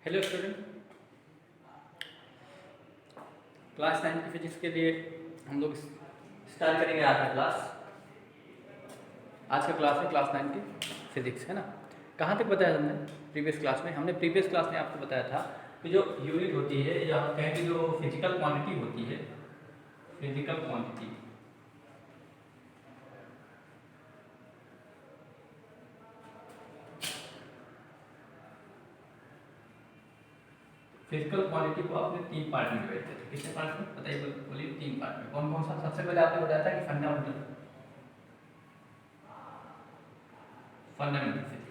Hello student, class 9 की physics के लिए हम लोग स्टार्ट करेंगे आज का क्लास। आज का क्लास है क्लास 9 की फिजिक्स, है ना। कहाँ तक बताया हमने प्रीवियस क्लास में? हमने प्रीवियस क्लास में आपको बताया था कि जो यूनिट होती है या हम कहें कि जो फिजिकल क्वांटिटी होती है, फिजिकल क्वांटिटी, फिजिकल क्वांटिटी को आपने 3 पार्ट में डिवाइड किया था। कितने पार्ट में बताइए? बोलिए 3 पार्ट में। कौन कौन सा? सबसे पहले आपने बताया था कि फंडामेंटल फिजिक्स।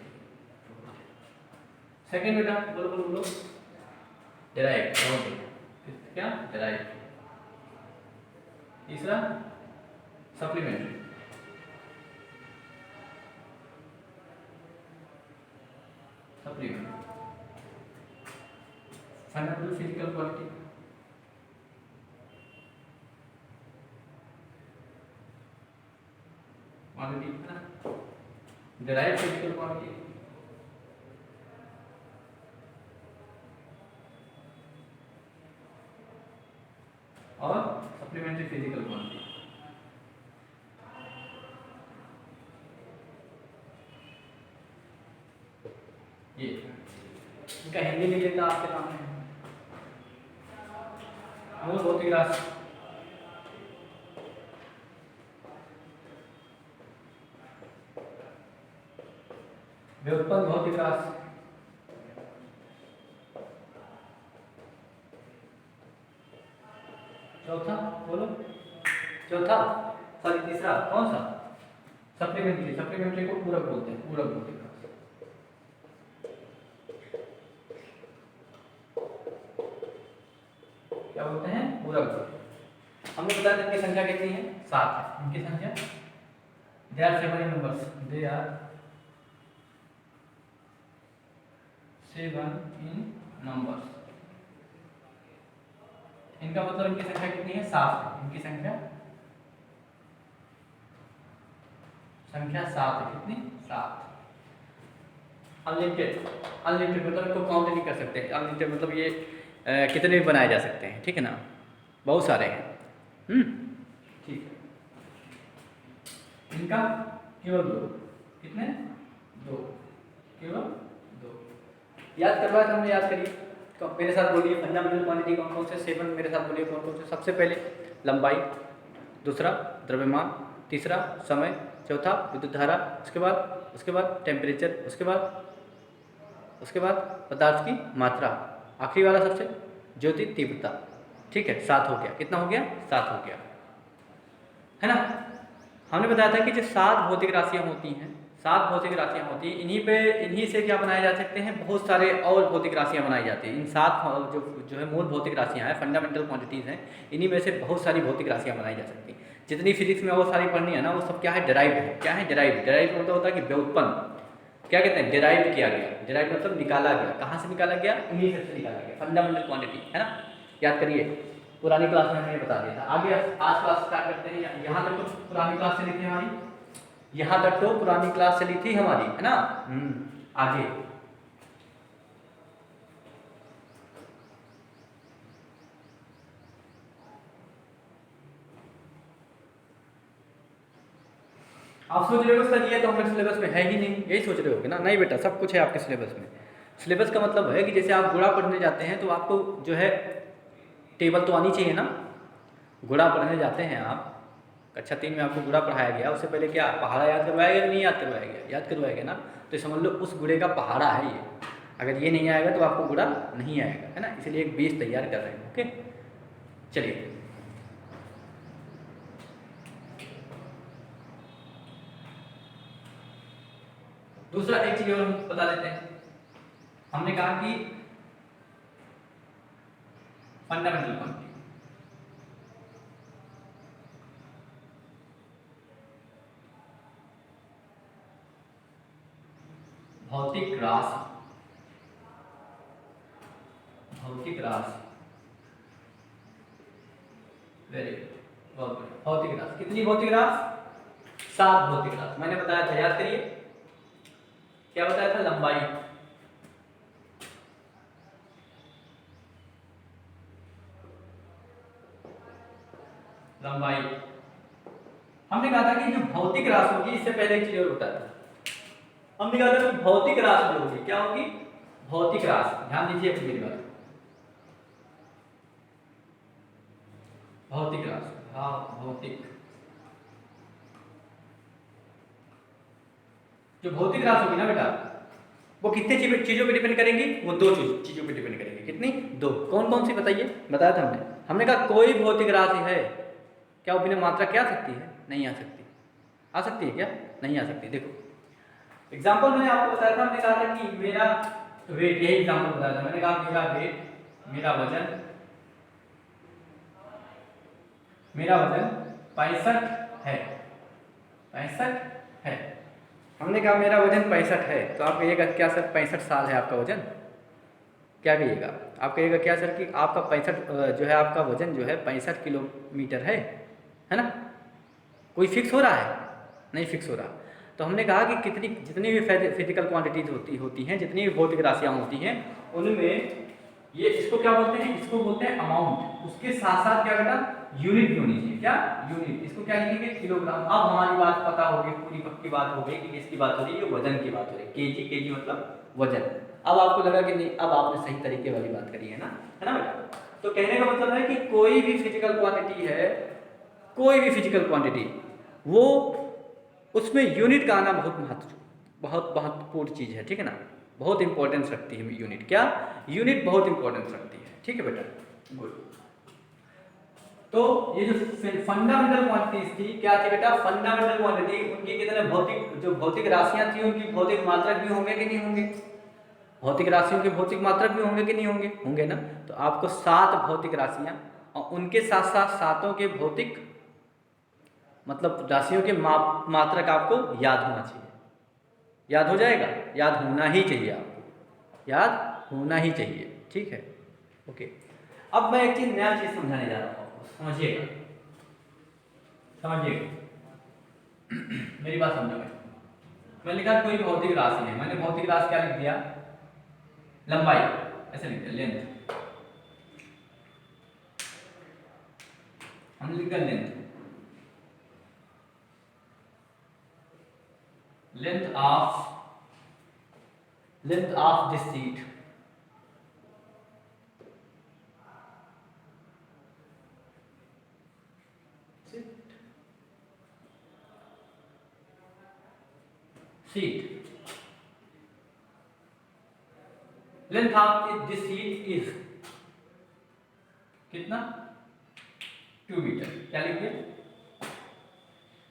सेकंड बेटा बोलो बोलो बोलो, डेराइव। क्या? डेराइव। तीसरा supplementary. Supplementary fundamental physical quantity, quantity है ना, डेराइव फिजिकल क्वांटिटी और सप्लीमेंट्री फिजिकल क्वांटिटी। ये इनका हिंदी में लिखा आपके सामने मूल भौतिक राशि, व्युत्पन्न भौतिक राशि, चौथा बोलो, चौथा सॉरी तीसरा कौन सा? सप्लीमेंट्री। सप्लीमेंट्री को पूरक बोलते हैं, पूरक भौतिक राशि। क्या बोलते हैं? पूरक। हमने बताया था इनकी संख्या कितनी है? 7 है इनकी संख्या। They are 7 numbers, they are 7 in numbers. इनका मतलब इनकी संख्या कितनी है? 7 है इनकी संख्या 7 है। कितनी? 7। अनलिमिटेड, अनलिमिटेड मतलब इनको काउंट नहीं कर सकते। अनलिमिटेड मतलब ये कितने भी बनाए जा सकते हैं, ठीक है ना, बहुत सारे हैं। ठीक है। इनका केवल 2। कितने? 2, केवल 2। याद करवाया था हमने, याद करिए। मेरे साथ बोलिए फंडामेंटल क्वांटिटी कौन कौन से? 7 मेरे साथ बोलिए कौन कौन से? सबसे पहले लंबाई, दूसरा द्रव्यमान, तीसरा समय, चौथा विद्युत धारा, उसके बाद टेम्परेचर, उसके बाद पदार्थ की मात्रा, आखिरी वाला सबसे ज्योति तीव्रता। ठीक है, 7 हो गया। कितना हो गया? 7 हो गया, है ना। हमने बताया था कि जो 7 भौतिक राशियां होती हैं, 7 भौतिक राशियां होती हैं, इन्हीं से क्या बनाए जा सकते हैं? बहुत सारे और भौतिक राशियां बनाई जाती हैं। इन 7 जो है मूल भौतिक राशियां हैं, फंडामेंटल क्वांटिटीज़ हैं, इन्हीं में से बहुत सारी भौतिक राशियां बनाई जा सकती हैं। जितनी फिजिक्स में और सारी पढ़नी है ना, वो सब क्या है? डेराइव है। क्या है? डेराइव। डेराइव मतलब होता है कि व्युत्पन्न। क्या कहते हैं? डेराइव किया गया। डेराइव मतलब निकाला गया। कहाँ से निकाला गया? इन्हीं से निकाला गया। फंडामेंटल क्वांटिटी, है ना। याद करिए, पुरानी क्लास में हमने बता दिया था। आगे आज क्लास स्टार्ट करते हैं। यहाँ तक तो पुरानी क्लास से ली थी हमारी, यहाँ तक तो पुरानी क्लास से ली थी हमारी, है ना। आगे आप सोच रहे हो सर ये तो हमारे सिलेबस में है ही नहीं, यही सोच रहे होगे ना। नहीं बेटा, सब कुछ है आपके सिलेबस में। सिलेबस का मतलब है कि जैसे आप गुणा पढ़ने जाते हैं तो आपको जो है टेबल तो आनी चाहिए ना। गुणा पढ़ने जाते हैं आप, कक्षा 3 में आपको गुणा पढ़ाया गया, उससे पहले क्या पहाड़ा याद करवाया गया? नहीं याद करवाया गया? याद करवाया गया ना। तो समझ लो उस गुणे का पहाड़ा है ये। अगर ये नहीं आएगा तो आपको गुणा नहीं आएगा, है ना। इसलिए एक बेस तैयार कर रहे हैं। ओके, चलिए दूसरा एक चीज और हम बता देते हैं। हमने कहा कि फंडामेंटल क्वांटिटी, भौतिक राशि, भौतिक राशि, वेरी गुड, बहुत बढ़िया। भौतिक राशि कितनी? भौतिक राशि 7 भौतिक राशि। मैंने बताया था, याद करिए, क्या बताया था? लंबाई, लंबाई। हमने कहा था कि जो भौतिक राशि होगी, इससे पहले एक चीज और होता था, हमने कहा था कि भौतिक राशि जो होगी क्या होगी, भौतिक राशि। ध्यान दीजिए अपनी मेरी बात, भौतिक राशि, हाँ भौतिक, जो भौतिक राशि होगी ना बेटा, वो कितने चीजों पे डिपेंड करेंगी, वो दो चीजों पे डिपेंड करेंगी। कितनी? दो। कौन कौन सी बताइए? बताया था हमने कहा कोई भौतिक राशि है क्या वो बिना मात्रा के आ सकती है? नहीं आ सकती। आ सकती है क्या? नहीं आ सकती। देखो एग्जाम्पल मैंने आपको बताया था, हमने कहा था कि मेरा वेट, यही एग्जाम्पल बताया था, मैंने कहा मेरा वेट, मेरा वजन 65 है, 65 है। हमने कहा मेरा वजन 65 है, तो आप कहिएगा क्या सर 65 साल है आपका वजन? क्या कहिएगा? आप कहिएगा क्या सर कि आपका 65 जो है आपका वजन जो है 65 किलोमीटर है ना? कोई फिक्स हो रहा है? नहीं फिक्स हो रहा। तो हमने कहा कि जितनी भी फिजिकल क्वांटिटीज होती हैं, जितनी भी भौतिक राशियाँ होती हैं, उनमें ये इसको क्या बोलते हैं? इसको बोलते हैं अमाउंट। उसके साथ साथ क्या बेटा? यूनिट भी होनी चाहिए। क्या? यूनिट। इसको क्या लिखेंगे? किलोग्राम। अब हमारी बात पता होगी, पूरी पक्की बात हो गई कि किसकी बात हो रही है, वजन की बात हो रही है। केजी, केजी मतलब वजन। अब आपको लगा कि नहीं, अब आपने सही तरीके वाली बात करी है ना बेटा? तो कहने का मतलब है कि कोई भी फिजिकल क्वांटिटी है, कोई भी फिजिकल क्वांटिटी, वो उसमें यूनिट का आना बहुत महत्वपूर्ण चीज़ है। ठीक है ना? बहुत इंपॉर्टेंस रखती है यूनिट। क्या? यूनिट बहुत इंपॉर्टेंस रखती है। ठीक है बेटा? गुड। तो ये जो फंडामेंटल क्वांटिटीज थी, क्या थी बेटा? फंडामेंटल क्वांटिटी, उनकी कितने जो भौतिक राशियां थी, उनकी भौतिक मात्रक भी होंगे कि नहीं होंगे? भौतिक राशियों के भौतिक मात्रक भी होंगे कि नहीं होंगे? होंगे ना? तो आपको 7 भौतिक राशियां और उनके साथ साथ सातों के भौतिक मतलब राशियों के मात्रक आपको याद होना चाहिए। याद हो जाएगा? याद होना ही चाहिए आपको, याद होना ही चाहिए। ठीक है? ओके। अब मैं एक चीज, नया चीज समझाने जा रहा हूँ आपको, समझिएगा, मेरी बात समझो। मैं लिखा कोई भौतिक राशि है, मैंने भौतिक राशि क्या लिख दिया? लंबाई। ऐसे लिख दिया, लेंथ। हमने लिखा length, length of this seat, length of this seat is कितना? 2 मीटर। क्या लिख दिया?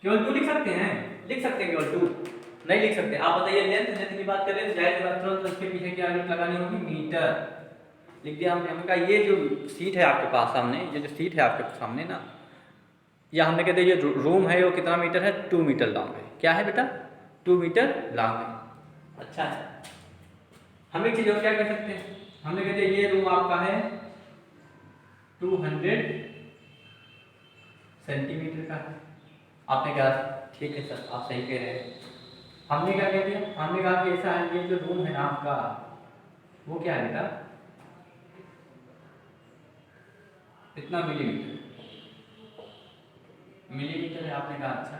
केवल 2 लिख सकते हैं? लिख सकते हैं केवल 2, नहीं लिख सकते। आप बताइए, लेंथ की बात करें तो जाहिर बात तुरंत उसके पीछे क्या यूनिट लगानी होगी? मीटर। लिख दिया हमने। हमने कहा ये जो सीट है आपके पास सामने, ये जो सीट है आपके सामने ना, या हमने कहते ये रूम है, वो कितना मीटर है? 2 मीटर लॉन्ग है। क्या है बेटा? 2 मीटर लॉन्ग है। अच्छा है। हम एक चीज और क्या कह सकते हैं? हमने कहते ये रूम आपका है 200 सेंटीमीटर का है। आपने कहा ठीक है सर, आप सही कह रहे हैं। हमने क्या कह दिया? हमने कहा कि ऐसा है, ये जो रूम है ना आपका, वो क्या है बेटा? इतना मिलीमीटर, मिलीमीटर है। आपने कहा अच्छा।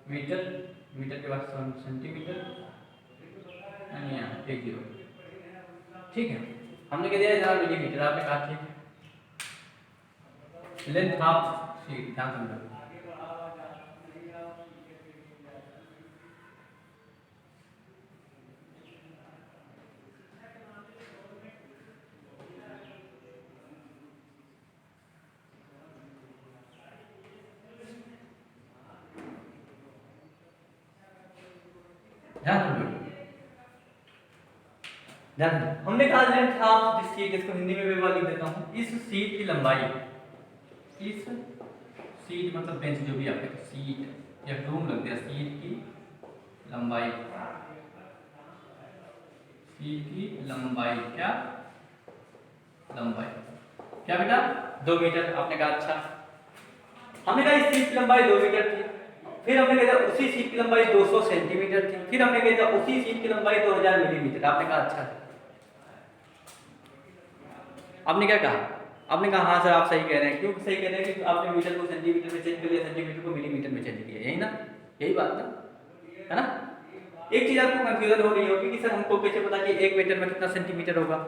मीटर, मीटर के बाद सेंटीमीटर, यानी यहाँ 10। ठीक है, हमने कह दिया जरा मिलीमीटर, आपने कहा ठीक है। लेंथ ऑफ सीट, ध्यान समझो, ध्यान समझो, ध्यान। हमने कहा लेंथ ऑफ दिस सीट, इसको हिंदी में मैं लिख देता हूँ, इस सीट की लंबाई, इस सीट मतलब बेंच, जो भी आपके सीट या रूम लग गया, सीट की लंबाई, सीट की लंबाई, क्या लंबाई? क्या बेटा? 2 मीटर। आपने कहा अच्छा। हमने कहा इस शीट की लंबाई 2 मीटर थी, फिर हमने कहा उसी शीट की लंबाई 200 सेंटीमीटर थी, फिर हमने कहा उसी शीट की लंबाई 2000 मिलीमीटर। आपने कहा अच्छा है। आपने क्या कहा? आपने कहा हाँ सर आप सही कह रहे हैं। क्यों सही कह रहे हैं? क्योंकि आपने मीटर को सेंटीमीटर में चेंज कर लिया, सेंटीमीटर को मिलीमीटर में चेंज किया, यही ना, यही बात ना, है ना। एक चीज आपको कंफ्यूजन हो रही होगी कि सर हमको कैसे पता कि 1 मीटर में कितना सेंटीमीटर होगा,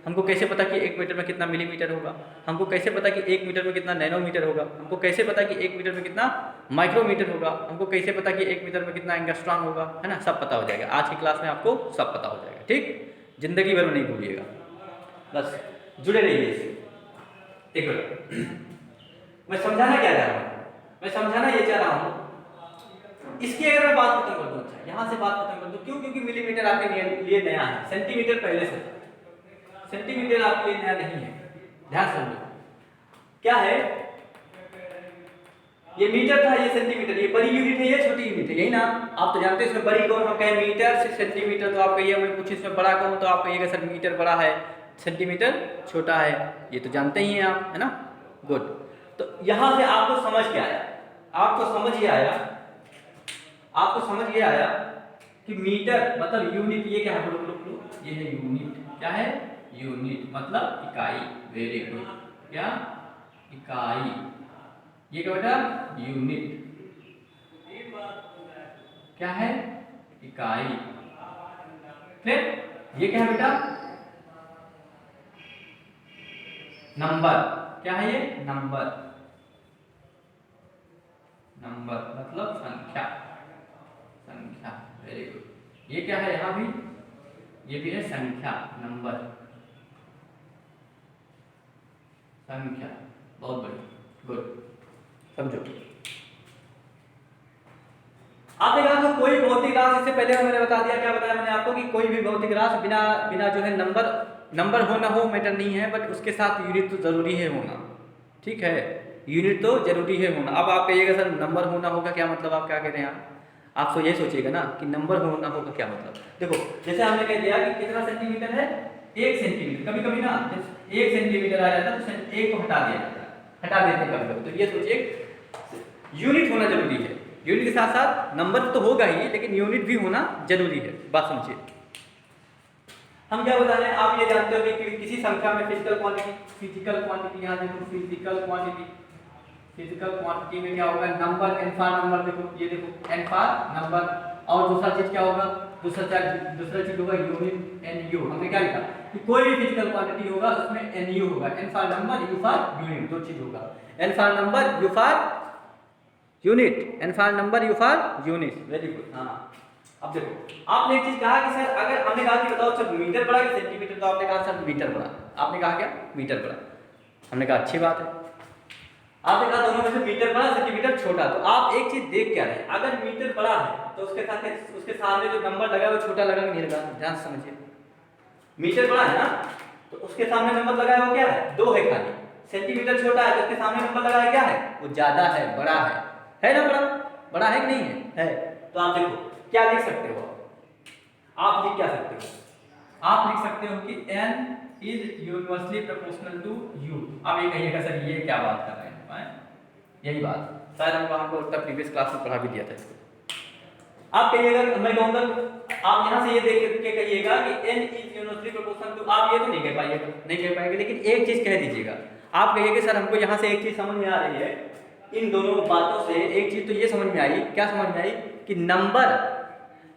हमको कैसे पता कि 1 मीटर में कितना मिलीमीटर होगा, हमको कैसे पता कि 1 मीटर में कितना नैनोमीटर होगा, हमको कैसे पता कि 1 मीटर में कितना माइक्रोमीटर होगा, हमको कैसे पता कि 1 मीटर में कितना एंगस्ट्रॉम होगा, है ना। सब पता हो जाएगा आज की क्लास में, आपको सब पता हो जाएगा। ठीक, जिंदगी भर नहीं भूलिएगा, बस जुड़े रहिए इससे। एक मिनट, मैं समझाना क्या चाह रहा हूँ? मैं समझाना ये चाह रहा हूँ, इसकी अगर मैं बात खत्म कर दूं, अच्छा यहाँ से बात खत्म कर दूं, क्यों? क्योंकि मिलीमीटर आपके लिए नया है, सेंटीमीटर पहले से, सेंटीमीटर आपके लिए नया नहीं है। ध्यान समझो क्या है, ये मीटर था, ये सेंटीमीटर, ये बड़ी यूनिट है, ये छोटी यूनिट है, यही ना। आप तो जानते हैं इसमें बड़ी कौन, हम कहें मीटर से सेंटीमीटर, तो आप कहिए मैं कुछ इसमें बड़ा कहूँ तो आप कहिएगा सर मीटर बड़ा है, सेंटीमीटर छोटा है, ये तो जानते ही हैं आप, है ना। गुड, तो यहां से आपको समझ के आया, आपको समझ ये आया, आपको समझ ये आया कि मीटर मतलब यूनिट, ये क्या है, ये है यूनिट, क्या है, यूनिट मतलब इकाई। वेरी गुड, क्या, इकाई, ये क्या बेटा, यूनिट, क्या है, इकाई। फिर ये क्या है बेटा, नंबर, क्या है ये, नंबर, नंबर मतलब संख्या, संख्या। वेरी गुड, ये क्या है, यहां भी ये भी है संख्या, नंबर, संख्या, बहुत बढ़िया, गुड, समझो। आपने कहा तो कोई भौतिक राशि, इससे पहले मैंने बता दिया, क्या बताया मैंने आपको कि कोई भी भौतिक राशि बिना बिना जो है नंबर हो ना हो मैटर नहीं है, बट उसके साथ यूनिट तो जरूरी है होना। ठीक है, यूनिट तो जरूरी है होना। अब आप कहिएगा सर नंबर होना होगा क्या मतलब, आप क्या कह रहे हैं? आप तो ये सोचिएगा ना कि नंबर होना होगा क्या मतलब। देखो जैसे हमने कह दिया कि कितना सेंटीमीटर है, 1 सेंटीमीटर, कभी कभी ना 1 सेंटीमीटर आ जाता है तो 1 को हटा दिया जाता है, हटा देते हैं कभी कभी। तो ये सोचिए यूनिट होना जरूरी है, यूनिट के साथ साथ नंबर तो होगा ही, लेकिन यूनिट भी होना जरूरी है। बात समझिए, हम क्या बता रहे हैं, आप ये जानते हो कि किसी संख्या में फिजिकल क्वांटिटी, यहाँ देखो फिजिकल क्वांटिटी में क्या होगा, नंबर, एन फॉर नंबर, देखो ये देखो एन फॉर नंबर, और दूसरा चीज क्या होगा, दूसरा चीज होगा यूनिट, एन यू। हमने क्या लिखा कि कोई भी फिजिकल क्वांटिटी होगा उसमें एन यू होगा, N for number, U for unit, दो चीज होगा, N for number, U for unit, N for number, U for unit. Very good. हाँ, अब देखो आपने एक चीज कहा कि सर अगर हमने कहा कि बताओ सर मीटर बड़ा कि सेंटीमीटर, तो आपने कहा सर मीटर बड़ा, आपने कहा क्या, मीटर बड़ा। हमने कहा अच्छी बात है, आपने कहा दोनों में से मीटर बड़ा सेंटीमीटर छोटा। तो आप एक चीज देख क्या रहे हैं, अगर मीटर बड़ा है तो उसके साथ उसके सामने जो नंबर लगा है वो छोटा लगा कि नहीं लगा, ध्यान से समझिए। मीटर बड़ा है ना, तो उसके सामने नंबर लगा है वो क्या है, 2 है खाली। सेंटीमीटर छोटा है तो उसके सामने नंबर लगा है क्या है, वो ज्यादा है, बड़ा है ना, बड़ा है कि नहीं है? तो आप देखो क्या लिख सकते हो, आप लिख क्या सकते हो, आप लिख सकते हो कि n is universally proportional to u। आप ये कहिएगा सर ये क्या बात कर रहे हैं, यही बात शायद हमको उत्तर प्रीवियस क्लास में पढ़ा भी दिया था इसको। आप कहिएगा, मैं कहूंगा आप यहां से ये देख के कहिएगा कि n is universally proportional to, आप ये तो नहीं कह पाएंगे, लेकिन एक चीज कह दीजिएगा। आप कहिएगा सर हमको यहां से एक चीज समझ में आ रही है, इन दोनों बातों से एक चीज तो ये समझ में आई, क्या समझ में आई कि नंबर,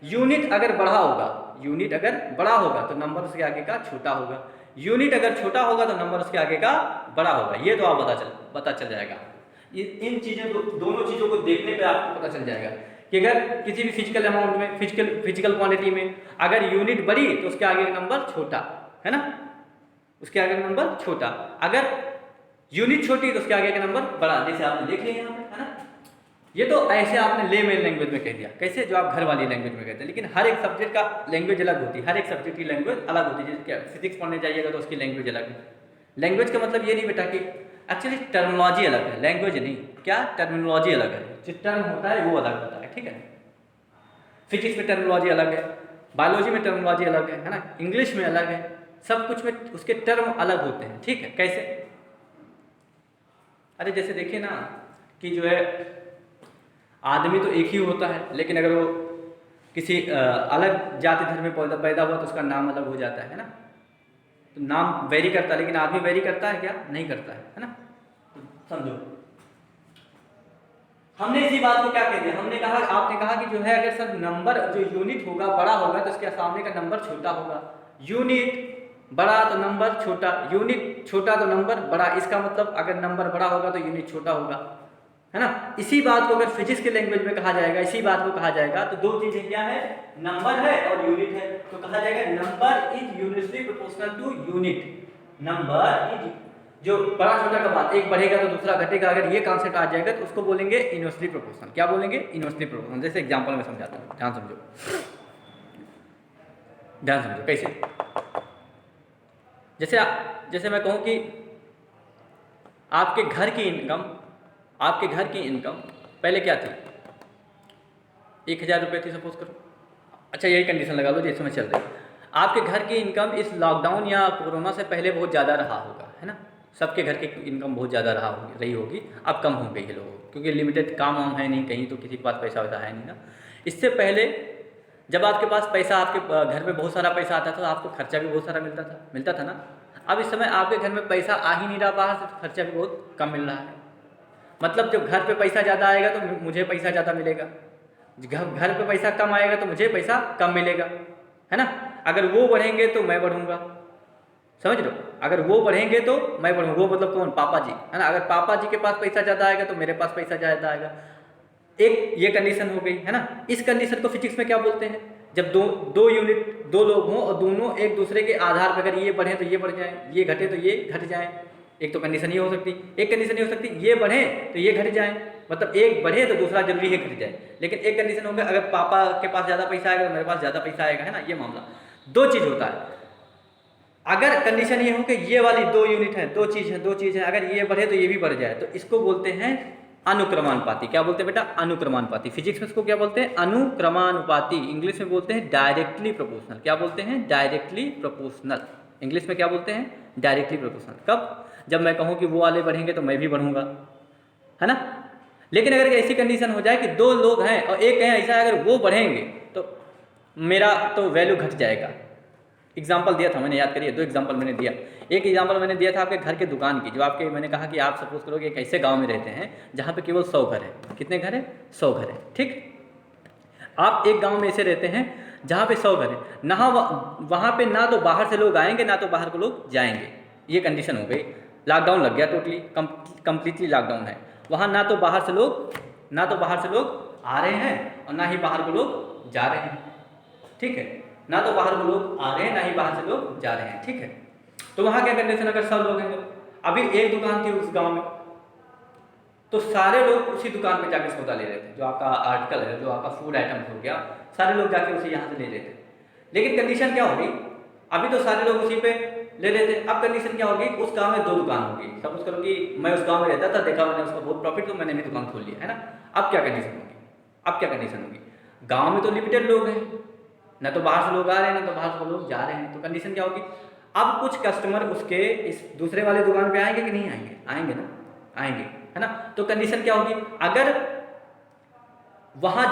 यूनिट अगर बड़ा होगा, यूनिट अगर बड़ा होगा तो नंबर उसके आगे का छोटा होगा, यूनिट अगर छोटा होगा तो नंबर उसके आगे का बड़ा होगा। ये तो आप पता चल जाएगा, इन चीजों को, दोनों चीजों को देखने पे आपको पता चल जाएगा कि अगर किसी भी फिजिकल अमाउंट में, फिजिकल क्वांटिटी में अगर यूनिट बड़ी तो उसके आगे का नंबर छोटा, है ना, उसके आगे का नंबर छोटा। अगर यूनिट छोटी तो उसके आगे का नंबर बड़ा, जैसे आपने देख लिया यहाँ पे, है ना। ये तो ऐसे आपने लेमैन लैंग्वेज में कह दिया, कैसे, जो आप घर वाली लैंग्वेज में कहते हैं, लेकिन हर एक सब्जेक्ट का लैंग्वेज अलग होती है, हर एक सब्जेक्ट की लैंग्वेज अलग होती है। जैसे फिजिक्स पढ़ने जाइएगा तो उसकी लैंग्वेज अलग है। लैंग्वेज का मतलब ये नहीं बेटा कि एक्चुअली टर्मिनोलॉजी अलग है, लैंग्वेज नहीं, क्या, टर्मिनोलॉजी अलग है, जो टर्म होता है वो अलग होता है, ठीक है। फिजिक्स में टर्मिनोलॉजी अलग है, बायोलॉजी में टर्मिनोलॉजी अलग है ना, इंग्लिश में अलग है, सब कुछ में उसके टर्म अलग होते हैं, ठीक है। कैसे, अरे जैसे देखिए ना कि जो है आदमी तो एक ही होता है, लेकिन अगर वो किसी अलग जाति धर्म में पैदा हुआ तो उसका नाम अलग हो जाता है ना। तो नाम वेरी करता है, लेकिन आदमी वेरी करता है क्या? नहीं करता है ना। तो समझो, हमने इसी बात को क्या कह दिया, हमने कहा, आपने कहा कि जो है अगर सर नंबर जो यूनिट होगा बड़ा होगा तो उसके सामने का नंबर छोटा होगा। यूनिट बड़ा तो नंबर छोटा, यूनिट छोटा तो नंबर बड़ा। इसका मतलब अगर नंबर बड़ा होगा तो यूनिट छोटा होगा, है ना। इसी बात को अगर फिजिक्स के लैंग्वेज में कहा जाएगा, इसी बात को कहा जाएगा तो दो चीजें क्या है, नंबर है और यूनिट है। तो कहा जाएगा number is universally proportional to unit. Number is, जो बड़ा छोटा का बात, एक बढ़ेगा तो दूसरा घटेगा, अगर ये कॉन्सेप्ट आ जाएगा तो उसको बोलेंगे इनवर्सली प्रोपोर्शनल। क्या बोलेंगे? Inversely proportional. जैसे एग्जांपल में समझाता हूँ, ध्यान समझो, ध्यान समझो कैसे। जैसे मैं कहूँ कि आपके घर की इनकम पहले क्या थी? 1000 रुपये थी सपोज करो। अच्छा यही कंडीशन लगा लो जैसे मैं चल रही। आपके घर की इनकम इस लॉकडाउन या कोरोना से पहले बहुत ज़्यादा रहा होगा, है ना। सबके घर की इनकम बहुत ज़्यादा रही होगी, अब कम हो गई है लोगों को, क्योंकि लिमिटेड काम वाम है नहीं, कहीं तो किसी के पास पैसा वैसा है नहीं ना। इससे पहले जब आपके पास पैसा, आपके घर में बहुत सारा पैसा आता था तो आपको खर्चा भी बहुत सारा मिलता था ना। अब इस समय आपके घर में पैसा आ ही नहीं रहा बाहर से, खर्चा भी बहुत कम मिल रहा है। मतलब जब घर पे पैसा ज़्यादा आएगा तो मुझे पैसा ज़्यादा मिलेगा, घर पे पैसा कम आएगा तो मुझे पैसा कम मिलेगा, है ना। अगर वो बढ़ेंगे तो मैं बढ़ूंगा, समझ लो। अगर वो बढ़ेंगे तो मैं बढ़ूंगा, वो मतलब कौन? पापा जी, है ना। अगर पापा जी के पास पैसा ज़्यादा आएगा तो मेरे पास पैसा ज़्यादा आएगा। एक ये कंडीशन हो गई, है ना। इस कंडीशन को फिजिक्स में क्या बोलते हैं? जब दो यूनिट, दो लोग हों और दोनों एक दूसरे के आधार पर, अगर ये बढ़े तो ये बढ़ जाए, ये घटे तो ये घट जाए। एक तो कंडीशन ये हो सकती, एक कंडीशन ये हो सकती ये बढ़े तो ये घट जाए, मतलब एक बढ़े तो दूसरा जरूरी है घट जाए। लेकिन एक कंडीशन होगा, अगर पापा के पास ज़्यादा पैसा आएगा तो मेरे पास ज़्यादा पैसा आएगा, है ना। ये मामला, दो चीज़ होता है। अगर कंडीशन ये हो कि ये वाली दो यूनिट है, दो चीज़ है, अगर ये बढ़े तो ये भी बढ़ जाए, तो इसको बोलते हैं अनुक्रमानुपाती। क्या बोलते हैं बेटा? अनुक्रमानुपाती। फिजिक्स में इसको क्या बोलते हैं? अनुक्रमानुपाती। इंग्लिश में बोलते हैं डायरेक्टली प्रोपोर्शनल। क्या बोलते हैं? Directly proportional. इंग्लिश में क्या बोलते हैं? Directly proportional. कब? जब मैं कहूँ कि वो वाले बढ़ेंगे तो मैं भी बढ़ूंगा, है ना। लेकिन अगर ऐसी कंडीशन हो जाए कि दो लोग हैं और एक कहें ऐसा, अगर वो बढ़ेंगे तो मेरा तो वैल्यू घट जाएगा। एग्जाम्पल दिया था मैंने, याद करिए, दो एग्जाम्पल मैंने दिया। एक एग्जाम्पल मैंने दिया था आपके घर के दुकान की, जो आपके, मैंने कहा कि आप सपोज करो कि एक ऐसे गांव में रहते हैं जहां पे केवल 100 घर है। कितने घर है? 100 घर है, ठीक। आप एक गांव में ऐसे रहते हैं जहां पे 100 घर है, ना वहां पे ना तो बाहर से लोग आएंगे ना तो बाहर को लोग जाएंगे। ये कंडीशन हो गई, लॉकडाउन लग गया, टोटली कंप्लीटली लॉकडाउन है। वहाँ ना तो बाहर से लोग आ रहे हैं और ना ही बाहर को लोग जा रहे हैं, ठीक है। ना तो बाहर को लोग आ रहे हैं ना ही बाहर से लोग जा रहे हैं, ठीक है। तो वहाँ क्या कंडीशन, अगर 100 लोग हैं, अभी एक दुकान थी उस गांव में, तो सारे लोग उसी दुकान पे जाके सौदा ले रहे थे। जो आपका आर्टिकल है, जो आपका फूड आइटम हो गया, सारे लोग जाके उसे यहाँ से ले रहे थे। लेकिन कंडीशन क्या होगी? अभी तो सारे लोग उसी पे ले रहे थे, अब कंडीशन क्या होगी? उस गांव में 2 दुकान होगी। सपोज करो कि मैं उस गांव में रहता था, देखा मैंने उसका बहुत प्रॉफिट, तो मैंने भी दुकान खोल लिया, है ना। अब क्या कंडीशन होगी? गांव में तो लिमिटेड लोग हैं, ना तो बाहर से लोग आ रहे हैं ना तो बाहर से लोग जा रहे हैं, तो कंडीशन क्या होगी? अब कुछ कस्टमर उसके इस दूसरे वाले दुकान पे आएंगे कि नहीं आएंगे? आएंगे ना, आएंगे, है ना। तो कंडीशन क्या होगी? अगर वहां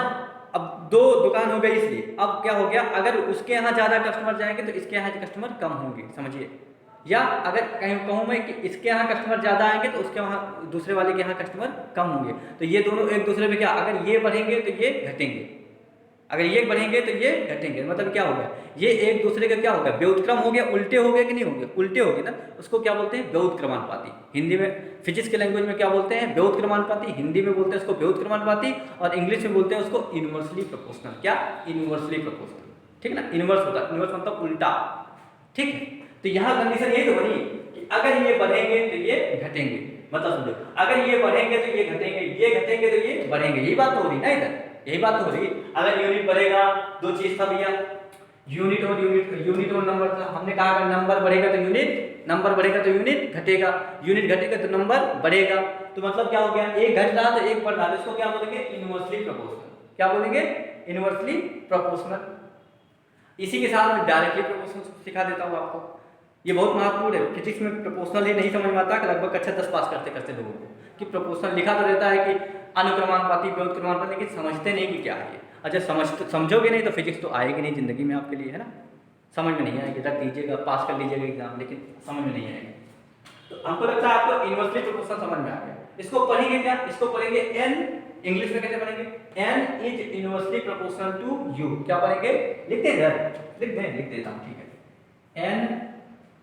अब 2 दुकान हो गई, इसलिए अब क्या हो गया, अगर उसके यहाँ ज़्यादा कस्टमर जाएंगे तो इसके यहाँ कस्टमर कम होंगे, समझिए। या अगर कहीं कहूँ मैं कि इसके यहाँ कस्टमर ज़्यादा आएंगे तो उसके वहाँ दूसरे वाले के यहाँ कस्टमर कम होंगे। तो ये दोनों एक दूसरे में क्या, अगर ये बढ़ेंगे तो ये घटेंगे, अगर ये बढ़ेंगे तो ये घटेंगे। मतलब क्या हो गया? ये एक दूसरे का क्या हो गया? व्युत्क्रम हो गया। उल्टे हो गए कि नहीं हो गए? उल्टे हो गए ना। उसको क्या बोलते हैं? व्युत्क्रमानुपाती। हिंदी में, फिजिक्स के लैंग्वेज में क्या बोलते हैं? व्युत्क्रमानुपाती। हिंदी में बोलते हैं उसको व्युत्क्रमानुपाती, और इंग्लिश में बोलते हैं उसको इनवर्सली प्रोपोर्शनल। क्या? इनवर्सली प्रोपोर्शनल, ठीक है ना। इनवर्स होता है, इनवर्स मतलब उल्टा, ठीक है। तो यहाँ कंडीशन यही तो बनी कि अगर ये बढ़ेंगे तो ये घटेंगे। मतलब समझो, अगर ये बढ़ेंगे तो ये घटेंगे, ये घटेंगे तो ये बढ़ेंगे। यही बात तो हो रही ना इधर, यही बात तो हो रही। अगर यूनिट बढ़ेगा, 2 चीज था भैया, यूनिट और नंबर था। हमने कहा अगर नंबर बढ़ेगा तो यूनिट, नंबर बढ़ेगा तो यूनिट घटेगा, यूनिट घटेगा तो नंबर बढ़ेगा। तो मतलब क्या हो गया? एक घट रहा तो एक बढ़ रहा, इसको क्या बोलेंगे? Inversely proportional. क्या बोलेंगे? Inversely proportional. इसी के साथ मैं डायरेक्टली प्रोपोर्शनल सिखा देता हूँ आपको। ये बहुत महत्वपूर्ण है। फिजिक्स में प्रोपोर्शनल ही नहीं समझ में आता कि लगभग कक्षा 10 पास करते करते लोगों को, कि प्रोपोर्शनल लिखा तो रहता है कि अनुक्रमानुपाती व्युत्क्रमानुपाती, लेकिन समझते नहीं कि क्या है ये। अच्छा समझोगे नहीं तो फिजिक्स तो आएगी नहीं जिंदगी में आपके लिए, है ना। समझ में नहीं आएगी, रख दीजिएगा, पास कर लीजिएगा एग्जाम, लेकिन समझ में नहीं आएगी। तो हमको लगता है आपको इन्वर्सली प्रोपोर्शनल समझ में आ गया। इसको पढ़ेंगे क्या, इसको पढ़ेंगे n, इंग्लिश में कैसे पढ़ेंगे, n is inversely proportional to u। क्या पढ़ेंगे, लिखते हैं, लिख देता हूं, ठीक है। n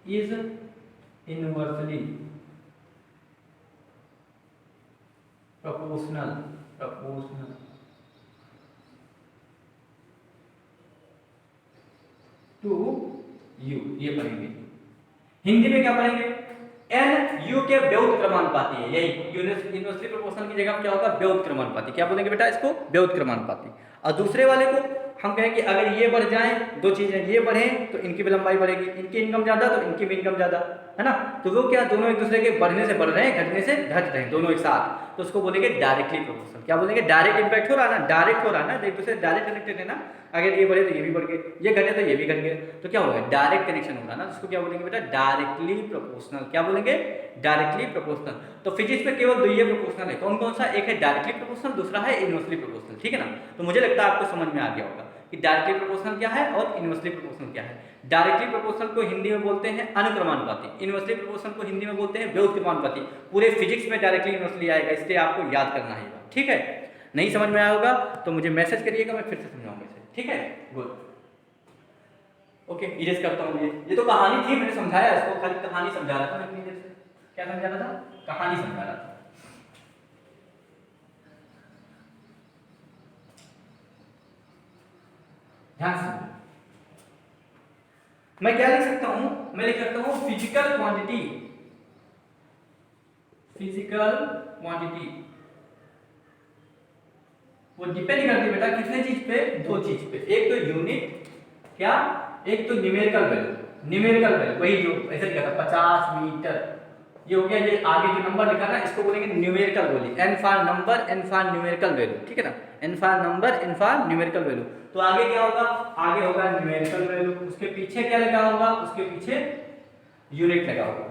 is inversely proportional to u, ये पढ़ेंगे। हिंदी में क्या पढ़ेंगे, n u के व्युत्क्रमानुपाती है, यही इन्वर्सली प्रोपोर्शनल की जगह क्या होगा, व्युत्क्रमानुपाती। क्या बोलेंगे बेटा इसको, व्युत्क्रमानुपाती। और दूसरे वाले को हम कहें कि अगर ये बढ़ जाए, दो चीजें ये बढ़े तो इनकी भी लंबाई बढ़ेगी, इनकी इनकम ज्यादा तो इनकी भी इनकम ज्यादा, है ना। तो वो क्या, दोनों एक दूसरे के बढ़ने से बढ़ रहे हैं, घटने से घट रहे हैं, दोनों एक साथ, तो उसको बोलेंगे डायरेक्टली प्रोपोर्शनल। क्या बोलेंगे, डायरेक्ट इम्पैक्ट हो रहा है ना, डायरेक्ट हो रहा है ना, एक दूसरे डायरेक्ट कनेक्टेड है ना। अगर ये बढ़े तो ये भी बढ़ गए, ये घटे तो ये भी घट गए, तो क्या होगा, डायरेक्ट कनेक्शन होगा ना। उसको क्या बोलेंगे बेटा, डायरेक्टली प्रोपोर्शनल। क्या बोलेंगे, डायरेक्टली प्रोपोर्शनल। तो फिजिक्स में केवल दो ही प्रोपोर्शनल है, कौन कौन सा, एक है डायरेक्टली प्रोपोर्शनल, दूसरा है इनवर्सली प्रोपोर्शनल, ठीक है ना। तो मुझे लगता है आपको समझ में आ गया होगा कि डायरेक्टली प्रोपोर्शनल क्या है और इनवर्सली प्रोपोर्शनल क्या है। डायरेक्टली प्रोपोर्शनल को हिंदी में बोलते हैं अनुक्रमानुपाती, इनवर्सली प्रोपोर्शनल को हिंदी में बोलते हैं व्युत्क्रमानुपाती। पूरे फिजिक्स में डायरेक्टली इनवर्सली आएगा, इसलिए आपको याद करना है, ठीक है। नहीं समझ में आया होगा तो मुझे मैसेज करिएगा, मैं फिर से समझाऊंगा इसे, ठीक है। गुड, ओके, इरेज करता हूँ। ये तो कहानी थी, मैंने समझाया इसको, खाली कहानी समझा रहा था मैं इतनी देर से। क्या समझा रहा था, कहानी समझा रहा था। ध्यान से मैं क्या लिख सकता हूं, मैं लिख सकता हूं फिजिकल क्वांटिटी वो डिपेंड करती है बेटा कितने चीज पे, दो चीज पे। एक तो यूनिट, क्या, एक तो न्यूमेरिकल वैल्यू, वही जो ऐसे लिखा था 50 मीटर, ये हो गया। ये आगे जो नंबर लिखा ना, इसको बोलेंगे numerical value, n for number, n for numerical value, ठीक है ना। n for number, n for numerical value. तो आगे क्या होगा, आगे होगा न्यूमेरिकल वैल्यू, उसके पीछे क्या लगा होगा, उसके पीछे यूनिट लगा होगा।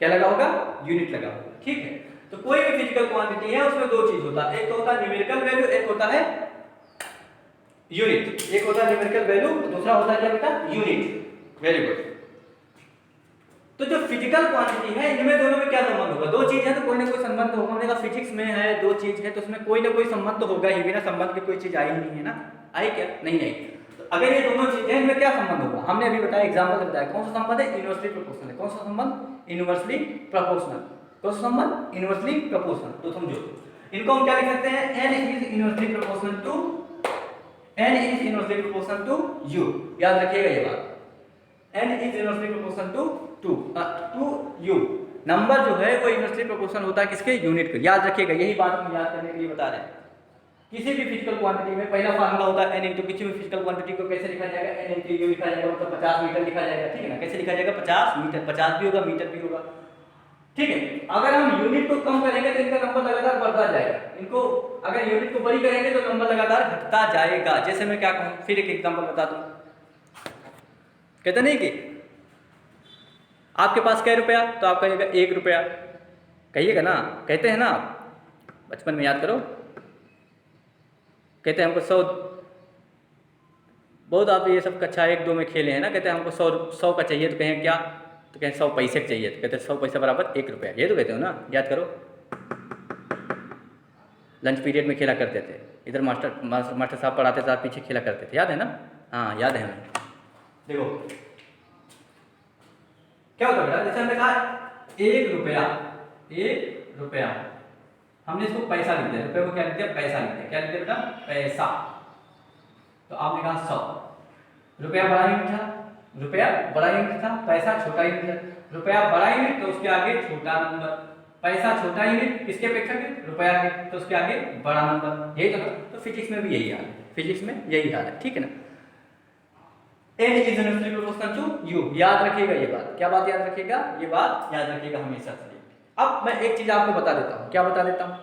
क्या लगा होगा, यूनिट लगा होगा, ठीक है। तो कोई भी फिजिकल क्वांटिटी है उसमें दो चीज होता है, एक तो होता है न्यूमेरिकल वैल्यू, एक होता है यूनिट। एक होता है न्यूमेरिकल वैल्यू, दूसरा होता है क्या बेटा, यूनिट। Very good. तो जो फिजिकल क्वांटिटी है, इनमें दोनों में क्या संबंध होगा, दो चीज है तो कोई ना कोई संबंध होगा। हमने कहा फिजिक्स में है, दो चीज है तो उसमें कोई ना कोई संबंध तो होगा ही, बिना संबंध के कोई चीज आई नहीं है ना। आई क्या, नहीं आई। तो अगर ये दोनों चीजें, इनमें क्या संबंध होगा, हमने अभी बताया, एग्जांपल से बताया। कौन सा संबंध है, इनवर्सली प्रोपोर्शनल है। कौन सा संबंध, इनवर्सली प्रोपोर्शनल। कौन सा संबंध, इनवर्सली प्रोपोर्शनल। तो समझो, इनको हम क्या लिख सकते हैं, n is inversely proportional to u। याद रखिएगा ये बात, n is inversely proportional to u। Number जो है वो इनवर्सली प्रोपोर्शनल होता है किसके, यूनिट के। याद रखिएगा, यही बात हम याद करने के लिए बता रहे हैं। किसी भी फिजिकल क्वांटिटी में पहला फार्मूला होता है n इंटू, किसी भी फिजिकल क्वांटिटी को कैसे लिखा जाएगा, n इंटू u लिखा जाएगा, मतलब 50 मीटर लिखा जाएगा, ठीक है ना। कैसे लिखा जाएगा, 50 मीटर, 50 भी होगा, मीटर भी होगा, ठीक है। अगर हम यूनिट को कम करेंगे तो इनका नंबर लगातार बढ़ता जाएगा, इनको अगर यूनिट को बड़ी करेंगे तो नंबर लगातार घटता जाएगा। जैसे मैं क्या कहूँ, फिर एक एग्जांपल बता दूं, कहते नहीं कि आपके पास क्या रुपया, तो आप कहिएगा 1 रुपया, कहिएगा ना, कहते हैं ना आप, बचपन में याद करो, कहते हैं हमको 100, बहुत आप ये सब कक्षा 1-2 में खेले हैं ना। कहते हैं हमको 100 का चाहिए, तो कहें क्या, तो कहें 100 पैसे का चाहिए, तो कहते हैं 100 पैसा बराबर 1 रुपया, ये तो कहते हो ना, याद करो। लंच पीरियड में खेला करते थे, इधर मास्टर साहब पढ़ाते थे, पीछे खेला करते थे, याद है ना। हाँ याद है हमें। देखो क्या होता है, जैसे हमने कहा 1 रुपया, हमने इसको पैसा लिख दिया, रुपये को क्या लिख दिया, पैसा लिख दिया। क्या लिख दिया बेटा, पैसा। तो आपने कहा 100, रुपया बड़ा यूनिट था, रुपया बड़ा यूनिट था, पैसा छोटा यूनिट है। रुपया बड़ा यूनिट तो उसके आगे छोटा नंबर, पैसा छोटा यूनिट किसके अपेक्षा के, रुपया के, तो उसके आगे बड़ा नंबर। यही तो फिजिक्स में भी यही हाल है, फिजिक्स में यही हाल है, ठीक है ना। n is inversely proportional to u। याद रखिएगा ये बात, क्या बात याद रखिएगा, ये बात याद रखिएगा हमेशा से। अब मैं एक चीज आपको बता देता हूँ, क्या बता देता हूँ,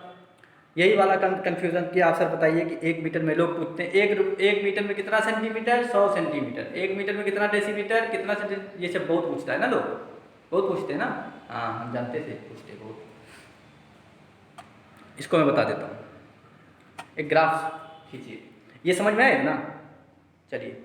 यही वाला कंफ्यूजन कि आप सर बताइए कि 1 मीटर में लोग पूछते हैं 1 मीटर में कितना सेंटीमीटर, 100 सेंटीमीटर, 1 मीटर में कितना डेसीमीटर, कितना सेंटीमीटर, ये सब बहुत पूछता है ना लोग, बहुत पूछते हैं ना। हाँ हम जानते थे, पूछते बहुत। इसको मैं बता देता हूँ, एक ग्राफ खींचिए, ये समझ में आए ना। चलिए